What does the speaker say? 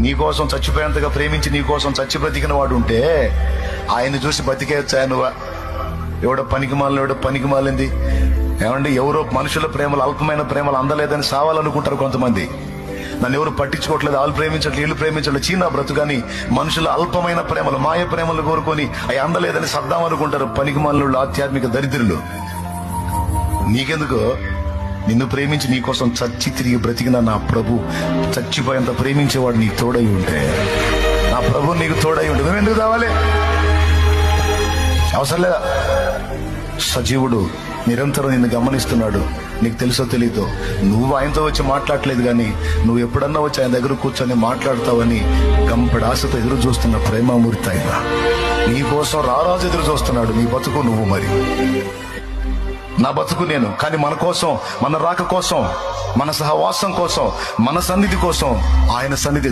నీకోసం చచ్చిపోయేంతగా ప్రేమించి నీకోసం చచ్చి బ్రతికిన వాడు ఉంటే ఆయన చూసి బతికేయచ్చా నువ్వా? ఎవడో పనికి మాలింది ఏమండి, ఎవరో మనుషుల ప్రేమలు, అల్పమైన ప్రేమలు అందలేదని సావాలనుకుంటారు కొంతమంది. నన్ను ఎవరు పట్టించుకోవట్లేదు, వాళ్ళు ప్రేమించట్లేదు, వీళ్ళు ప్రేమించట్లేదు, చీనా బ్రతుకని మనుషుల అల్పమైన ప్రేమలు, మాయ ప్రేమలు కోరుకొని అవి అందలేదని సర్దామనుకుంటారు పనికిమాలినోళ్ళు, ఆధ్యాత్మిక దరిద్రులు. నీకెందుకు? నిన్ను ప్రేమించి నీకోసం చచ్చి తిరిగి బ్రతికిన నా ప్రభు, చచ్చిపోయేంత ప్రేమించేవాడు నీకు తోడై ఉంటే, నా ప్రభు నీకు తోడై ఉంటే నువ్వెందుకు కావాలి? అవసరం లేదా? సజీవుడు నిరంతరం నిన్ను గమనిస్తున్నాడు. నీకు తెలుసో తెలీదో, నువ్వు ఆయనతో వచ్చి మాట్లాడలేదు కానీ నువ్వు ఎప్పుడన్నా వచ్చి ఆయన దగ్గర కూర్చొని మాట్లాడతావని గంపడి ఆశతో ఎదురు చూస్తున్న ప్రేమామూర్తి ఆయన. నీకోసం రారాజు ఎదురు చూస్తున్నాడు. నీ బతుకు నువ్వు, మరి నా బతుకు నేను. కానీ మన కోసం, మన రాక కోసం, మన సహవాసం కోసం, మన సన్నిధి కోసం ఆయన సన్నిధి